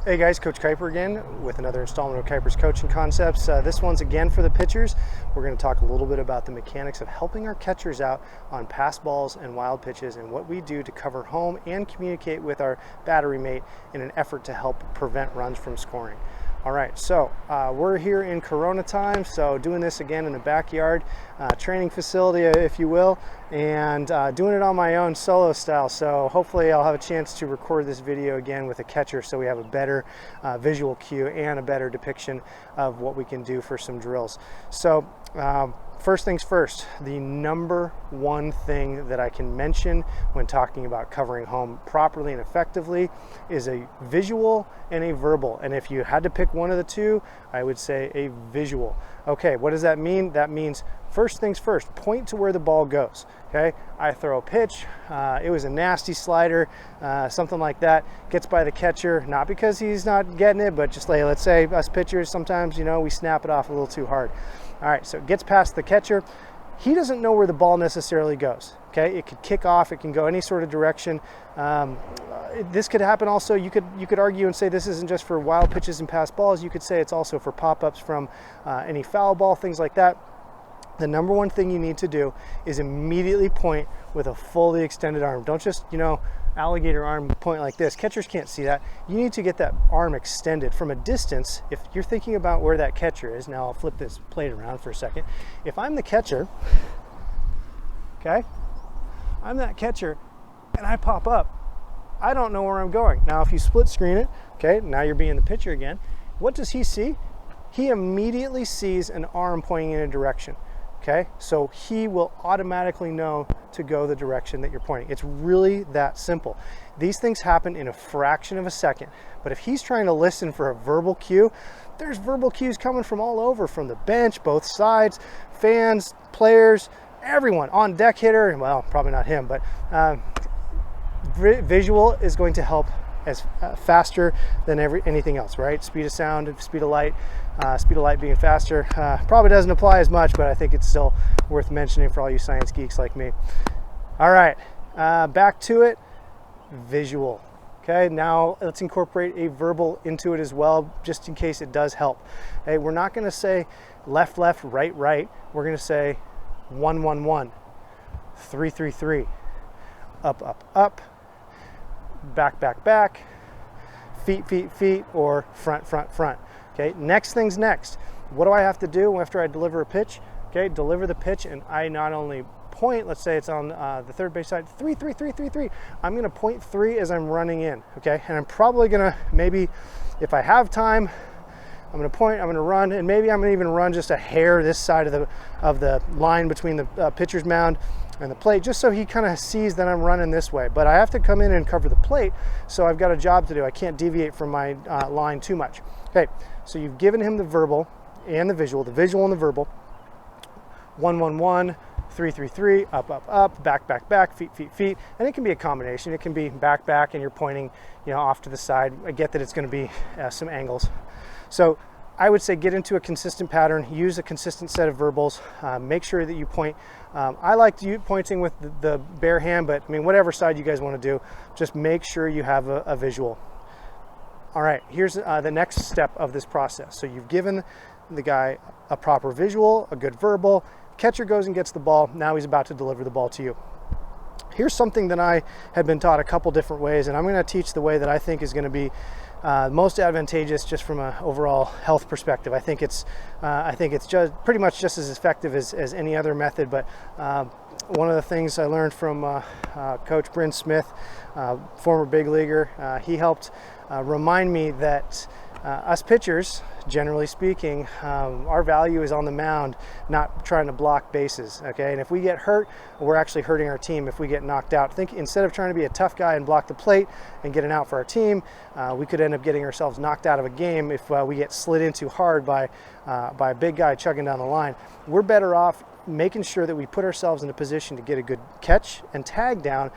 Hey guys, Coach Kuiper again with another installment of Kuiper's Coaching Concepts. This one's again for the pitchers. We're going to talk a little bit about the mechanics of helping our catchers out on pass balls and wild pitches and what we do to cover home and communicate with our battery mate in an effort to help prevent runs from scoring. All right, so we're here in Corona time, so doing this again in the backyard, training facility, if you will, and doing it on my own solo style. So hopefully I'll have a chance to record this video again with a catcher so we have a better visual cue and a better depiction of what we can do for some drills. So first things first, the number one thing that I can mention when talking about covering home properly and effectively is a visual and a verbal. And if you had to pick one of the two, I would say a visual. Okay, what does that mean? That means first things first, point to where the ball goes. Okay, I throw a pitch, it was a nasty slider, something like that, gets by the catcher, not because he's not getting it, but just like, let's say us pitchers, sometimes, you know, we snap it off a little too hard. All right, so it gets past the catcher. He doesn't know where the ball necessarily goes. Okay, it could kick off, it can go any sort of direction. This could happen also, you could argue and say this isn't just for wild pitches and pass balls, you could say it's also for pop-ups from any foul ball, things like that. The number one thing you need to do is immediately point with a fully extended arm. Don't just, you know, alligator arm point like this. Catchers can't see that. You need to get that arm extended from a distance. If you're thinking about where that catcher is, now I'll flip this plate around for a second. If I'm the catcher, okay, I'm that catcher and I pop up, I don't know where I'm going. Now if you split screen it, okay, now you're being the pitcher again. What does he see? He immediately sees an arm pointing in a direction. Okay, so he will automatically know to go the direction that you're pointing. It's really that simple. These things happen in a fraction of a second, but if he's trying to listen for a verbal cue, there's verbal cues coming from all over, from the bench, both sides, fans, players, everyone, on deck hitter, well, probably not him, but visual is going to help as faster than anything else, right? Speed of sound, speed of light being faster probably doesn't apply as much, but I think it's still worth mentioning for all you science geeks like me. All right, back to it, visual. Okay, now let's incorporate a verbal into it as well, just in case it does help. Hey, we're not going to say left, left, right, right. We're going to say 1, 1, 1, 3, 3, 3, up, up, up, back, back, back, feet, feet, feet, or front, front, front. Okay, next thing's next. What do I have to do after I deliver a pitch? Okay, deliver the pitch, and I not only point, let's say it's on the third base side, 3, 3, 3, 3, 3. I'm gonna point 3 as I'm running in, okay? And I'm probably gonna, maybe if I have time, I'm gonna point, I'm gonna run, and maybe I'm gonna even run just a hair this side of the line between the pitcher's mound and the plate, just so he kind of sees that I'm running this way. But I have to come in and cover the plate, so I've got a job to do. I can't deviate from my line too much. Okay, so you've given him the verbal and the visual and the verbal. 1, 1, 1, 3, 3, 3, up, up, up, back, back, back, feet, feet, feet. And it can be a combination. It can be back, back, and you're pointing, you know, off to the side. I get that it's going to be some angles. So I would say get into a consistent pattern, use a consistent set of verbals, make sure that you point. I like pointing with the bare hand, but I mean, whatever side you guys want to do, just make sure you have a visual. All right, here's the next step of this process. So you've given the guy a proper visual, a good verbal, catcher goes and gets the ball, now he's about to deliver the ball to you. Here's something that I had been taught a couple different ways, and I'm going to teach the way that I think is going to be most advantageous just from an overall health perspective. I think it's just pretty much just as effective as any other method, but one of the things I learned from Coach Bryn Smith, former big leaguer, he helped remind me that us pitchers, generally speaking, our value is on the mound, not trying to block bases, okay? And if we get hurt, we're actually hurting our team if we get knocked out. Think instead of trying to be a tough guy and block the plate and get an out for our team, we could end up getting ourselves knocked out of a game if we get slid into hard by a big guy chugging down the line. We're better off making sure that we put ourselves in a position to get a good catch and tag down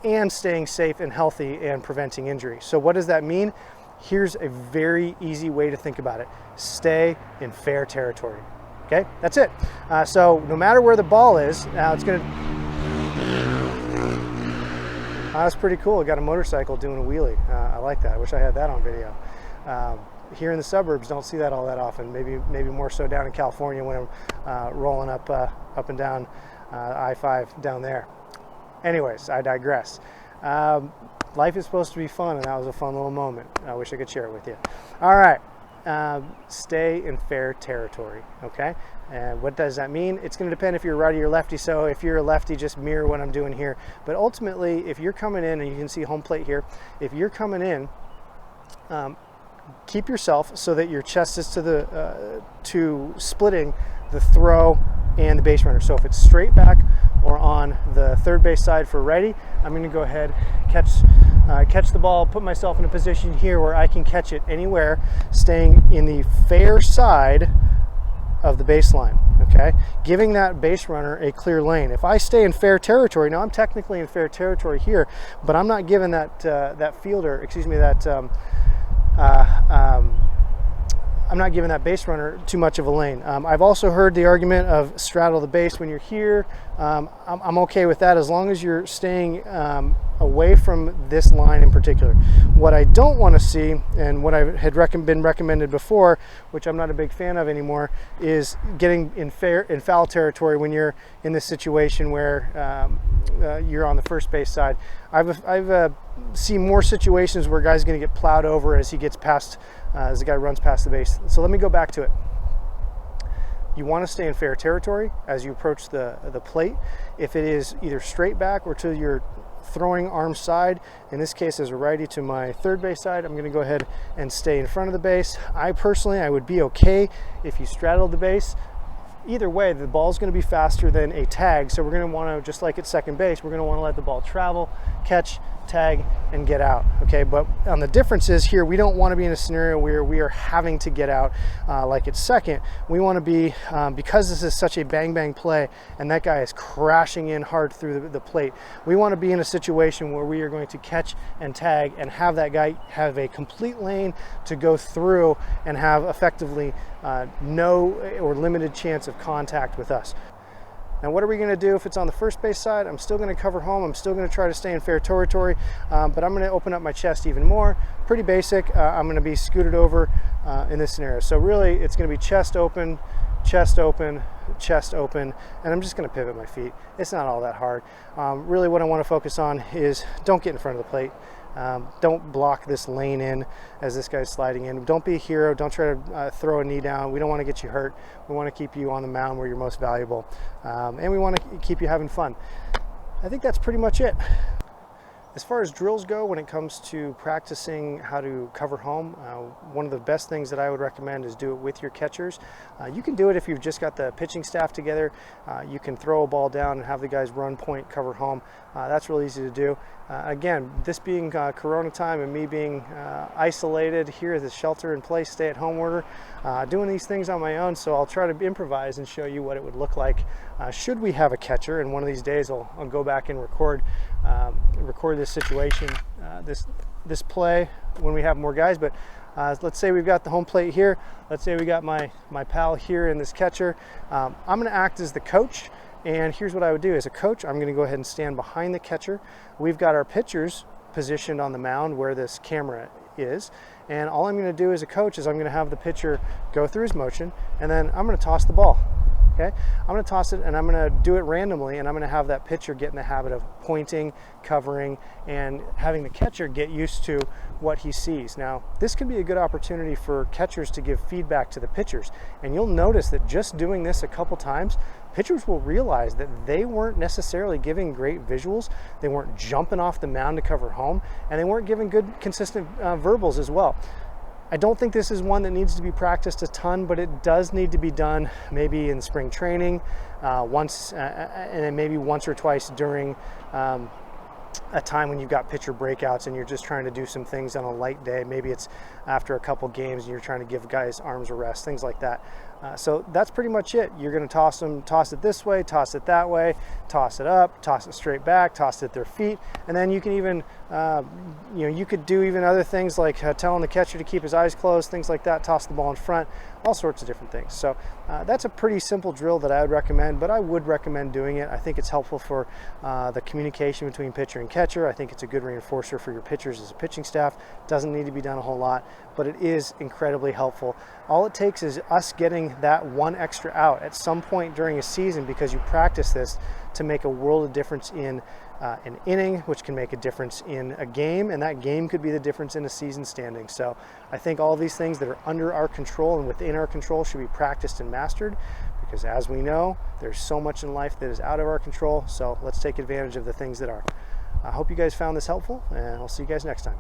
and staying safe and healthy and preventing injury. So what does that mean? Here's a very easy way to think about it. Stay in fair territory. Okay, that's it. So no matter where the ball is, now it's gonna, that's pretty cool. I got a motorcycle doing a wheelie. I like that. I wish I had that on video. Here in the suburbs, don't see that all that often. Maybe more so down in California when I'm rolling up and down I-5 down there. Anyways, I digress. Life is supposed to be fun, and that was a fun little moment. I wish I could share it with you. All right, stay in fair territory, okay? And what does that mean? It's going to depend if you're righty or lefty. So if you're a lefty, just mirror what I'm doing here. But ultimately, if you're coming in, and you can see home plate here, if you're coming in, keep yourself so that your chest is to splitting the throw and the base runner. So if it's straight back or on the third base side for righty, I'm going to go ahead, catch the ball, put myself in a position here where I can catch it anywhere, staying in the fair side of the baseline, okay? Giving that base runner a clear lane. If I stay in fair territory, now I'm technically in fair territory here, but I'm not giving that fielder, excuse me, I'm not giving that base runner too much of a lane. I've also heard the argument of straddle the base when you're here. I'm okay with that as long as you're staying away from this line in particular. What I don't want to see, and what I had been recommended before, which I'm not a big fan of anymore, is getting in foul territory when you're in this situation where you're on the first base side. I've seen more situations where a guy's going to get plowed over as he gets past, as the guy runs past the base. So let me go back to it. You want to stay in fair territory as you approach the plate. If it is either straight back or to your throwing arm side, in this case as a righty to my third base side, I'm going to go ahead and stay in front of the base. I would be okay if you straddled the base. Either way, the ball is going to be faster than a tag, so we're going to want to, just like at second base, we're going to want to let the ball travel, catch, tag, and get out, okay? But on the differences here, we don't want to be in a scenario where we are having to get out like at second. We want to be, because this is such a bang play and that guy is crashing in hard through the plate, we want to be in a situation where we are going to catch and tag and have that guy have a complete lane to go through and have effectively no or limited chance of contact with us. Now, what are we going to do if it's on the first base side? I'm still going to cover home. I'm still going to try to stay in fair territory, but I'm going to open up my chest even more. Pretty basic. I'm going to be scooted over in this scenario. So really, it's going to be chest open, chest open, chest open, and I'm just going to pivot my feet. It's not all that hard. Really, what I want to focus on is don't get in front of the plate. Don't block this lane in as this guy's sliding in. Don't be a hero. Don't try to throw a knee down. We don't want to get you hurt. We want to keep you on the mound where you're most valuable. And we want to keep you having fun. I think that's pretty much it. As far as drills go, when it comes to practicing how to cover home, one of the best things that I would recommend is do it with your catchers. You can do it if you've just got the pitching staff together. You can throw a ball down and have the guys run point, cover home. That's really easy to do. Again, this being Corona time and me being isolated here at the shelter-in-place, stay-at-home order, doing these things on my own, so I'll try to improvise and show you what it would look like should we have a catcher. And one of these days I'll go back and record this situation, this play when we have more guys. But let's say we've got the home plate here. Let's say we got my pal here in this catcher. I'm going to act as the coach. And here's what I would do. As a coach, I'm going to go ahead and stand behind the catcher. We've got our pitchers positioned on the mound where this camera is. And all I'm going to do as a coach is I'm going to have the pitcher go through his motion, and then I'm going to toss the ball. Okay, I'm going to toss it, and I'm going to do it randomly, and I'm going to have that pitcher get in the habit of pointing, covering, and having the catcher get used to what he sees. Now, this can be a good opportunity for catchers to give feedback to the pitchers, and you'll notice that just doing this a couple times, pitchers will realize that they weren't necessarily giving great visuals, they weren't jumping off the mound to cover home, and they weren't giving good, consistent verbals as well. I don't think this is one that needs to be practiced a ton, but it does need to be done maybe in spring training, once, and then maybe once or twice during a time when you've got pitcher breakouts and you're just trying to do some things on a light day. Maybe it's after a couple games and you're trying to give guys arms a rest, things like that. So that's pretty much it. You're going to toss it this way, toss it that way, toss it up, toss it straight back, toss it at their feet, and then you can even, you could do even other things like telling the catcher to keep his eyes closed, things like that, toss the ball in front, all sorts of different things. So that's a pretty simple drill that I would recommend, but I would recommend doing it. I think it's helpful for the communication between pitcher starting catcher. I think it's a good reinforcer for your pitchers as a pitching staff. Doesn't need to be done a whole lot, but it is incredibly helpful. All it takes is us getting that one extra out at some point during a season, because you practice this, to make a world of difference in an inning, which can make a difference in a game, and that game could be the difference in a season standing. So I think all these things that are under our control and within our control should be practiced and mastered, because as we know, there's so much in life that is out of our control. So let's take advantage of the things that are. I hope you guys found this helpful, and I'll see you guys next time.